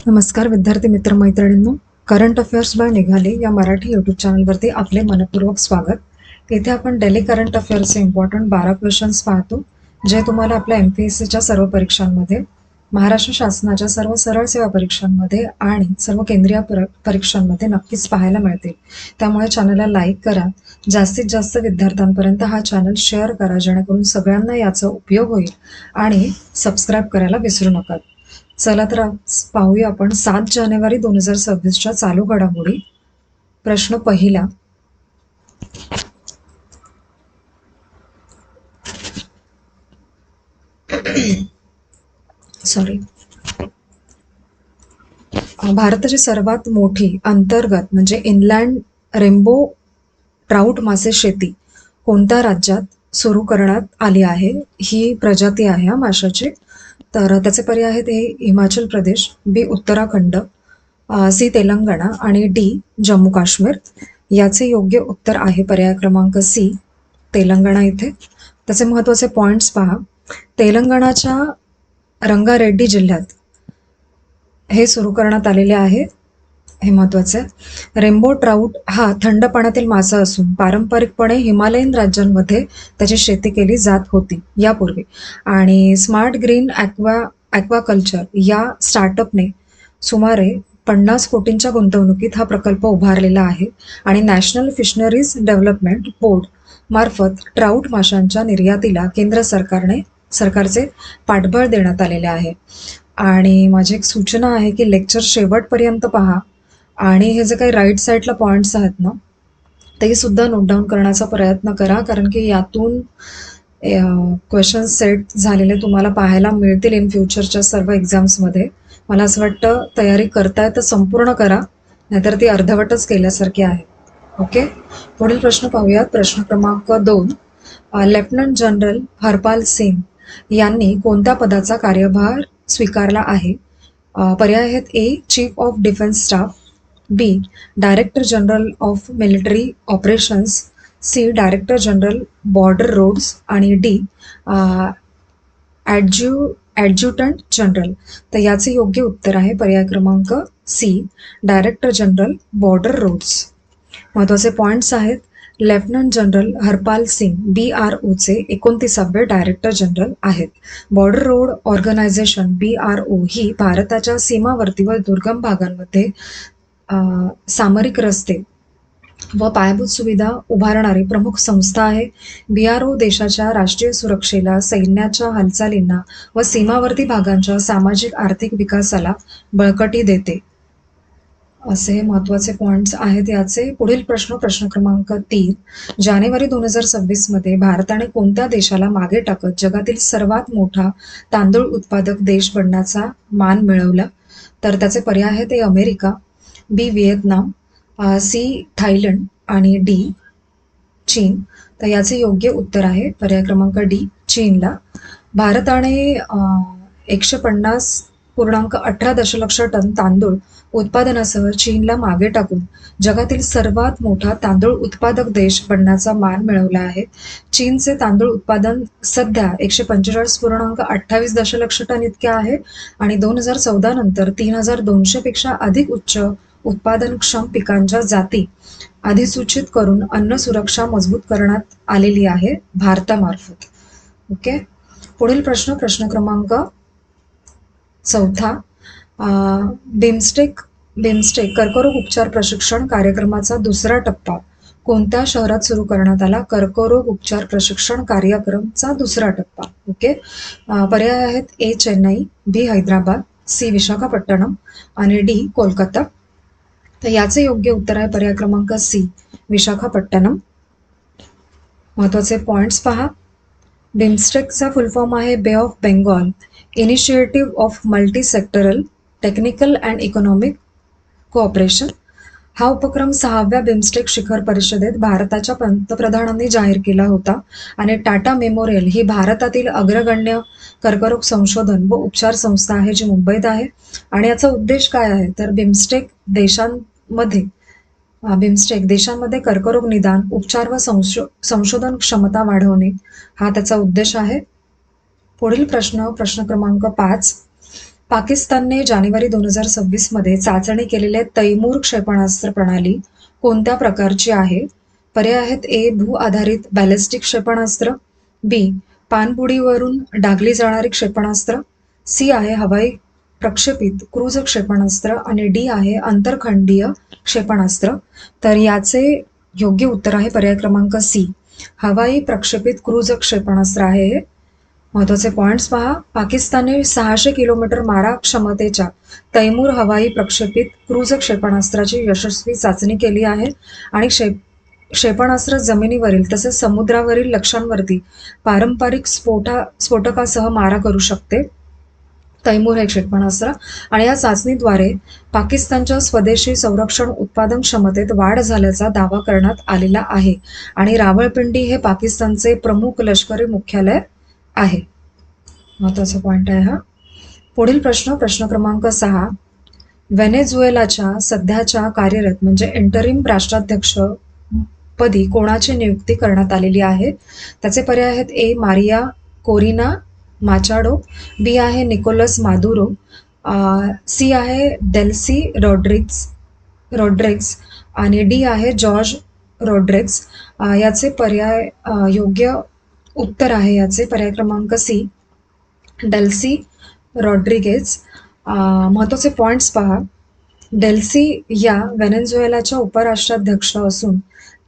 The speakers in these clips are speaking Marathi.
नमस्कार विद्यार्थी मित्र मैत्रिणींनो, करंट अफेअर्स बाय निघाले या मराठी यूट्यूब चॅनलवरती आपले मनपूर्वक स्वागत। इथे आपण डेली करंट अफेअर्सचे इम्पॉर्टंट 12 क्वेश्चन्स पाहतो, जे तुम्हाला आपल्या MPSCच्या सर्व परीक्षांमध्ये, महाराष्ट्र शासनाच्या सर्व सरळ सेवा परीक्षांमध्ये आणि सर्व केंद्रीय परीक्षांमध्ये नक्कीच पाहायला मिळतील। त्यामुळे चॅनलला लाईक करा, जास्तीत जास्त विद्यार्थ्यांपर्यंत हा चॅनल शेअर करा, जेणेकरून सगळ्यांना याचा उपयोग होईल आणि सबस्क्राईब करायला विसरू नका। चला तर आज पाहूया आपण 7 जानेवारी 2026च्या चालू घडामोडी। प्रश्न पहिला, भारताची सर्वात मोठी अंतर्गत म्हणजे इनलँड रेनबो ट्राउट मासे शेती कोणत्या राज्यात सुरू करण्यात आली आहे? ही प्रजाती आहे या माशाची। तर त्याचे पर्याय आहेत: ए हिमाचल प्रदेश, बी उत्तराखंड, सी तेलंगणा आणि डी जम्मू काश्मीर। याचे योग्य उत्तर आहे पर्याय क्रमांक सी, तेलंगणा इथे। त्याचे महत्त्वाचे पॉइंट्स पहा। तेलंगणाच्या रंगारेड्डी जिल्ह्यात हे सुरू करण्यात आलेले आहे, हे महत्त्वाचे। रेनबो ट्राउट हा थंड पाण्यातील मासा असून पारंपरिकपणे हिमालयीन राज्यांमध्ये त्याची शेती केली जात होती यापूर्वी। आणि स्मार्ट ग्रीन ॲक्वाकल्चर या स्टार्टअपने सुमारे 50 कोटींच्या गुंतवणुकीत हा प्रकल्प उभारलेला आहे आणि नॅशनल फिशरीज डेव्हलपमेंट बोर्ड मार्फत ट्राउट माशांच्या निर्यातीला केंद्र सरकारचे पाठबळ देण्यात आलेले आहे। आणि माझी एक सूचना आहे की लेक्चर शेवटपर्यंत पहा आणि हे जे काही राईट साईडला पॉईंट्स आहेत ना, ते सुद्धा नोट डाऊन करण्याचा प्रयत्न करा, कारण की यातून क्वेश्चन सेट झालेले तुम्हाला पाहायला मिळतील इन फ्युचरच्या सर्व एक्झाम्समध्ये। मला असं वाटतं तयारी करताय तर संपूर्ण करा, नाहीतर ती अर्धवटच केल्यासारखी आहे। ओके, पुढील प्रश्न पाहूयात। प्रश्न क्रमांक 2, लेफ्टनंट जनरल हरपाल सिंग यांनी कोणत्या पदाचा कार्यभार स्वीकारला आहे? पर्याय आहेत: A chief of defence staff, B director general of military operations, C director general border roads आणि डी ॲडज्युटंट जनरल। तर याचे योग्य उत्तर आहे पर्याय क्रमांक C, director general border roads. महत्त्वाचे पॉइंट्स आहेत: लेफ्टनंट जनरल हरपाल सिंग BROचे 29वे डायरेक्टर जनरल आहेत। बॉर्डर रोड ऑर्गनायझेशन BRO ही भारताच्या सीमावर्ती व दुर्गम भागांमध्ये सामरिक रस्ते व पायाभूत सुविधा उभारणारी प्रमुख संस्था आहे। BRO देशाच्या राष्ट्रीय सुरक्षेला, सैन्याच्या हालचालींना व सीमावर्ती भागांच्या सामाजिक आर्थिक विकासाला बळकटी देते, असे महत्त्वाचे पॉइंट्स आहेत याचे। पुढील प्रश्न, प्रश्न क्रमांक 3, जानेवारी 2026 मध्ये भारताने कोणत्या देशाला मागे टाकत जगातील सर्वात मोठा तांदूळ उत्पादक देश बनण्याचा मान मिळवला? तर त्याचे पर्याय आहेत: A America, B Vietnam, C Thailand आणि डी चीन। तर याचे योग्य उत्तर आहे पर्याय क्रमांक डी, चीनला। भारताने 150.18 दशलक्ष टन तांदूळ उत्पादनासह चीनला मागे टाकून जगातील सर्वात मोठा तांदूळ उत्पादक देश बनण्याचा मान मिळवला आहे। चीनचे तांदूळ उत्पादन सध्या 145.28 दशलक्ष टन इतके आहे आणि 2014 नंतर 3200 पेक्षा अधिक उच्च उत्पादनक्षम पिकांच्या जाती अधिसूचित करून अन्न सुरक्षा मजबूत करण्यात आलेली आहे भारतामार्फत। ओके, पुढील प्रश्न, प्रश्न क्रमांक 4, बिमस्टेक कर्करोग उपचार प्रशिक्षण कार्यक्रमाचा दुसरा टप्पा कोणत्या शहरात सुरू करण्यात आला? कर्करोग उपचार प्रशिक्षण कार्यक्रमचा दुसरा टप्पा। ओके, पर्याय आहेत: ए चेन्नई, बी हैदराबाद, सी विशाखापट्टणम आणि डी कोलकाता। तर याचे योग्य उत्तर आहे पर्याय क्रमांक सी, विशाखापट्टणम। महत्त्वाचे पॉइंट्स पहा। बिमस्टेकचा फुल फॉर्म आहे बे of Bengal initiative of multi sectoral technical and economic cooperation. हा उपक्रम 6व्या बिमस्टेक शिखर परिषदेत भारताच्या पंतप्रधानांनी जाहीर केला होता आणि टाटा मेमोरियल ही भारतातील अग्रगण्य कर्करोग संशोधन व उपचार संस्था आहे, जी मुंबईत आहे। आणि याचा उद्देश काय आहे? तर बिमस्टेक देशांमध्ये कर्करोग निदान, उपचार व संशोधन क्षमता वाढवणे हा त्याचा उद्देश आहे। पुढील प्रश्न, प्रश्न क्रमांक 5, पाकिस्तानने जानेवारी 2026 मध्ये चाचणी केलेले तैमूर क्षेपणास्त्र प्रणाली कोणत्या प्रकारची आहे? पर्याय आहेत: ए. भू आधारित बॅलिस्टिक क्षेपणास्त्र, बी. पाणबुडीवरून डागली जाणारी क्षेपणास्त्र, सी आहे हवाई प्रक्षेपित क्रूझ क्षेपणास्त्र आणि डी आहे आंतरखंडीय क्षेपणास्त्र. तर याचे योग्य उत्तर आहे पर्याय क्रमांक सी, हवाई प्रक्षेपित क्रूझ क्षेपणास्त्र आहे हे. महत्वाचे पॉइंट्स पहा. पाकिस्तानने 600 किलोमीटर मारा क्षमतेच्या तैमूर हवाई प्रक्षेपित क्रूझ क्षेपणास्त्राची यशस्वी चाचणी केली आहे आणि क्षेपणास्त्र जमिनीवरील तसेच समुद्रावरील लक्ष्यांवरती पारंपरिक स्फोटकासह मारा करू शकते. तैमूर हे क्षेपणास्त्र आणि या चाचणीद्वारे पाकिस्तानच्या स्वदेशी संरक्षण उत्पादन क्षमतेत वाढ झाल्याचा दावा करण्यात आलेला आहे आणि रावळपिंडी हे पाकिस्तानचे प्रमुख लष्करी मुख्यालय आहे. महत्वाचा पॉइंट आहे हा. पुढील प्रश्न क्रमांक 6. व्हेनेझुएलाच्या सध्याच्या कार्यरत म्हणजे इंटरिम राष्ट्राध्यक्ष पदी कोणाची नियुक्ती करण्यात आलेली आहे? त्याचे पर्याय आहेत: ए. मारिया कोरिना माचाडो, बी आहे निकोलस मादुरो, सी आहे डेल्सी रॉड्रिग्स आणि डी आहे जॉर्ज रॉड्रिग्स. याचे पर्याय योग्य उत्तर आहे याचे पर्याय क्रमांक सी, डेल्सी रॉड्रिगेज. महत्त्वाचे पॉइंट्स पहा. डेल्सी या व्हेनेझुएलाच्या उपराष्ट्राध्यक्ष असून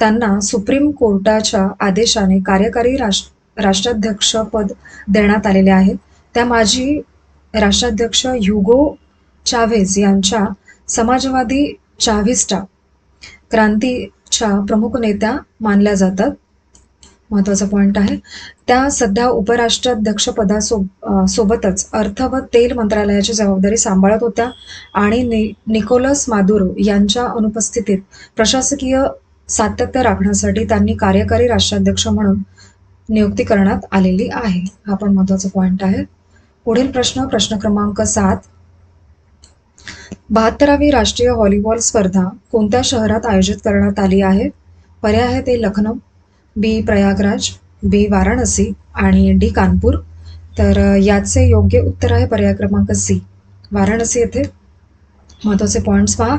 त्यांना सुप्रीम कोर्टाच्या आदेशाने कार्यकारी राष्ट्राध्यक्षपद देण्यात आलेले आहे. त्या माजी राष्ट्राध्यक्ष ह्युगो चाव्हेज यांच्या समाजवादी चाव्हिस्टा क्रांतीच्या प्रमुख नेत्या मानल्या जातात. महत्वाचा पॉइंट आहे. त्या सध्या उपराष्ट्राध्यक्षपदासोबतच अर्थ व तेल मंत्रालयाची जबाबदारी सांभाळत होत्या आणि निकोलस मादुरो यांच्या अनुपस्थितीत प्रशासकीय सातत्य राखण्यासाठी त्यांनी कार्यकारी राष्ट्राध्यक्ष म्हणून नियुक्ती करण्यात आलेली आहे. हा पण महत्वाचा पॉइंट आहे. पुढील प्रश्न क्रमांक 7. 72वी राष्ट्रीय व्हॉलीबॉल स्पर्धा कोणत्या शहरात आयोजित करण्यात आली आहे? पर्याय आहे ते लखनौ, बी. प्रयागराज, बी. वाराणसी आणि डी. कानपूर. तर याचे योग्य उत्तर आहे पर्याय क्रमांक सी, वाराणसी येथे. महत्वाचे पॉइंट्स पहा.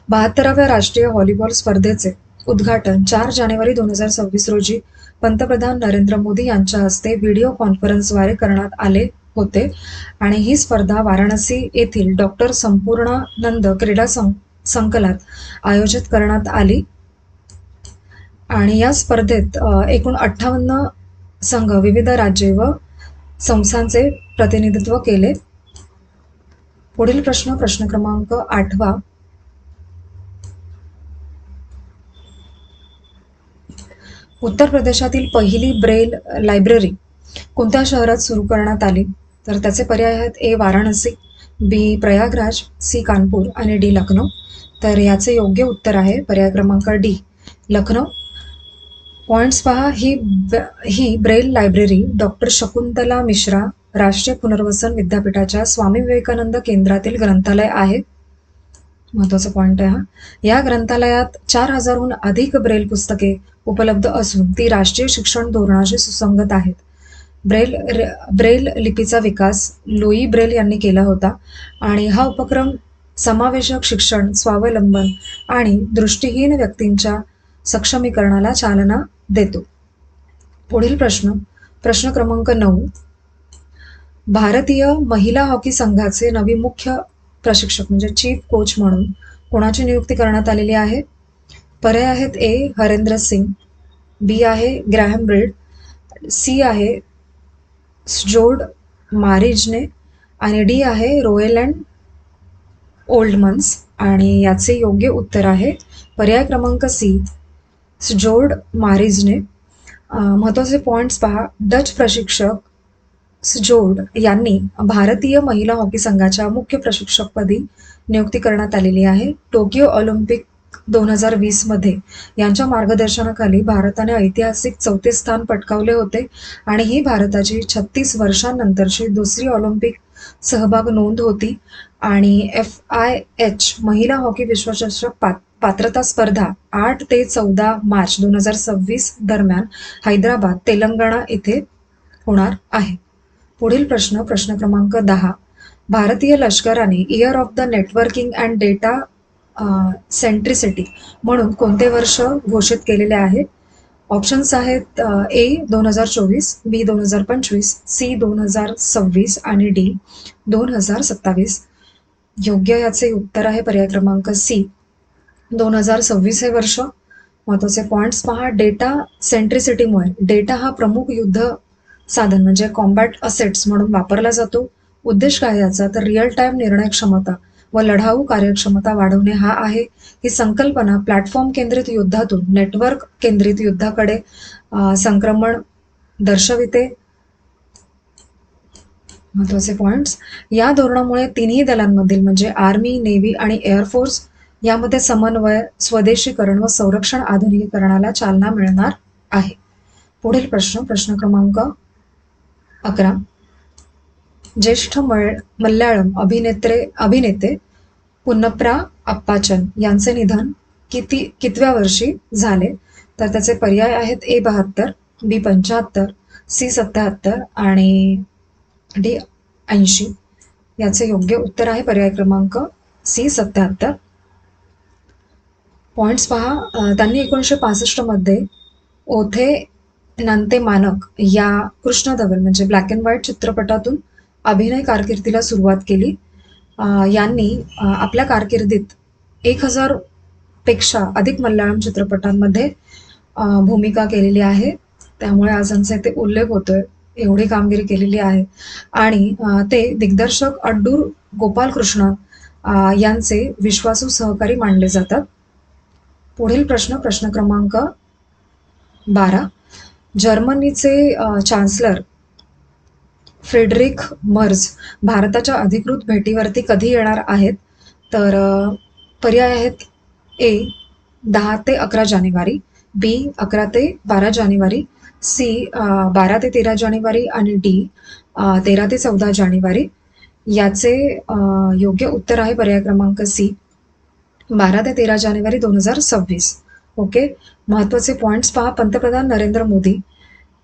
72व्या राष्ट्रीय व्हॉलीबॉल स्पर्धेचे उद्घाटन 4 जानेवारी 2026 रोजी पंतप्रधान नरेंद्र मोदी यांच्या हस्ते व्हिडिओ कॉन्फरन्सद्वारे करण्यात आले होते आणि ही स्पर्धा वाराणसी येथील डॉक्टर संपूर्णानंद क्रीडा संकुलात आयोजित करण्यात आली आणि या स्पर्धेत एकूण 58 संघ विविध राज्ये व संस्थांचे प्रतिनिधित्व केले. पुढील प्रश्न क्रमांक 8. उत्तर प्रदेशातील पहिली ब्रेल लायब्ररी कोणत्या शहरात सुरू करण्यात आली? तर त्याचे पर्याय आहेत: ए. वाराणसी, बी. प्रयागराज, सी. कानपूर आणि डी. लखनौ. तर याचे योग्य उत्तर आहे पर्याय क्रमांक डी, लखनौ. पॉइंट्स पहा. ही Braille library doctor Shakuntala Mishra राष्ट्रीय पुनर्वसन विद्यापीठाच्या स्वामी विवेकानंद केंद्रातील ग्रंथालय आहे. महत्वाचा पॉइंट आहे हा. या ग्रंथालयात 4000हून अधिक ब्रेल पुस्तके उपलब्ध असून ती राष्ट्रीय शिक्षण धोरणाशी सुसंगत आहेत. ब्रेल लिपीचा विकास लुई ब्रेल यांनी केला होता आणि हा उपक्रम समावेशक शिक्षण, स्वावलंबन आणि दृष्टीहीन व्यक्तींच्या सक्षमीकरणाला चालना देतो. पुढील प्रश्न क्रमांक 9. भारतीय महिला हॉकी संघाचे नवी मुख्य प्रशिक्षक म्हणजे चीफ कोच म्हणून कोणाची नियुक्ती करण्यात आलेली आहे? पर्याय आहेत: ए. हरेंद्र सिंग, बी आहे ग्रॅहम ब्रीड, सी आहे स्जोर्ड मारिजने आणि डी आहे रोएलँड ओल्डमन्स. आणि याचे योग्य उत्तर आहे पर्याय क्रमांक सी, स्जोर्ड मारिजने. महत्त्वाचे पॉइंट्स पहा. डच प्रशिक्षक स्जोर्ड यांनी भारतीय महिला हॉकी संघाच्या मुख्य प्रशिक्षकपदी नियुक्ती करण्यात आलेली आहे. टोकियो ऑलिम्पिक 2020 मध्ये यांच्या मार्गदर्शनाखाली भारताने ऐतिहासिक 4थे स्थान पटकावले होते आणि ही भारताची 36 वर्षांनंतरची दुसरी ऑलिम्पिक सहभाग नोंद होती आणि FIH महिला हॉकी विश्वचषक पात्रता स्पर्धा 8 ते 14 मार्च 2026 दरम्यान हैदराबाद, तेलंगणा येथे होणार आहे. पुढील प्रश्न क्रमांक 10. भारतीय लष्कराने year of the networking and data centricity म्हणून कोणते वर्ष घोषित केलेले आहे? ऑप्शन्स आहेत ए 2024, बी 2025, सी 2026 आणि डी 2027. योग्य याचे उत्तर आहे पर्याय क्रमांक सी 2026 हे वर्ष. महत्वाचे पॉइंट्स पहा. डेटा सेंट्रिसिटीमुळे डेटा हा प्रमुख युद्ध साधन म्हणजे कॉम्बॅट असेट्स म्हणून वापरला जातो. उद्देश काय याचा? तर रिअल टाइम निर्णय क्षमता व लढाऊ कार्यक्षमता वाढवणे हा आहे. ही संकल्पना प्लॅटफॉर्म केंद्रित युद्धातून नेटवर्क केंद्रित युद्धाकडे संक्रमण दर्शविते. महत्वाचे पॉइंट्स. या धोरणामुळे तिन्ही दलांमधील म्हणजे आर्मी, नेव्ही आणि एअरफोर्स यामध्ये समन्वय, स्वदेशीकरण व संरक्षण आधुनिकीकरणाला चालना मिळणार आहे. पुढील प्रश्न क्रमांक 11. ज्येष्ठ मल्याळम अभिनेते पुन्नप्रा अप्पाचन यांचे निधन कितव्या वर्षी झाले? तर त्याचे पर्याय आहेत ए 72, बी 75, सी 77 आणि डी 80. याचे योग्य उत्तर आहे पर्याय क्रमांक सी 77. पॉइंट्स पहा. त्यांनी 1965 मध्ये ओथे नंते मानक या कृष्णधवल म्हणजे ब्लॅक अँड व्हाईट चित्रपटातून अभिनय कारकिर्दीला सुरुवात केली. यांनी आपल्या कारकिर्दीत 1000 पेक्षा अधिक मल्याळम चित्रपटांमध्ये भूमिका केलेली आहे. त्यामुळे आज यांचा इथे उल्लेख होतोय. एवढी कामगिरी केलेली आहे. आणि ते दिग्दर्शक अड्डूर गोपालकृष्णन यांचे विश्वासू सहकारी मानले जातात. पुढील प्रश्न क्रमांक 12. जर्मनीचे चान्सलर फ्रेडरिक मर्ज भारताच्या अधिकृत भेटीवरती कधी येणार आहेत? तर पर्याय आहेत ए 10 ते 11 जानेवारी, बी 11 ते 12 जानेवारी, सी 12 ते 13 जानेवारी आणि डी 13 ते 14 जानेवारी. याचे योग्य उत्तर आहे पर्याय क्रमांक सी 12 ते 13 जानेवारी 2026. ओके. महत्वाचे पॉइंट्स पहा. पंतप्रधान नरेंद्र मोदी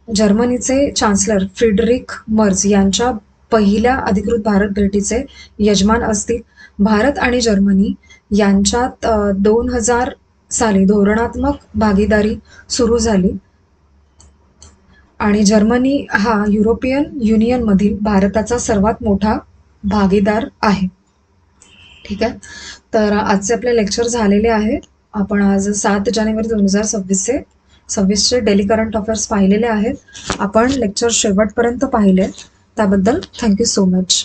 जर्मनीचे चान्सलर फ्रेडरिक मर्ज यांच्या पहिल्या अधिकृत भारत भेटीचे यजमान असतील. भारत आणि जर्मनी यांच्यात 2000 साली धोरणात्मक भागीदारी सुरू झाली आणि जर्मनी हा युरोपियन युनियनमधील भारताचा सर्वात मोठा भागीदार आहे. ठीक आहे. तर आजचे आपले लेक्चर झालेले आहे. आपण आज 7 जानेवारी 2026चे डेली करंट अफेअर्स पाहिलेले आहेत. आपण लेक्चर शेवटपर्यंत पाहिले त्याबद्दल थँक्यू सो मच.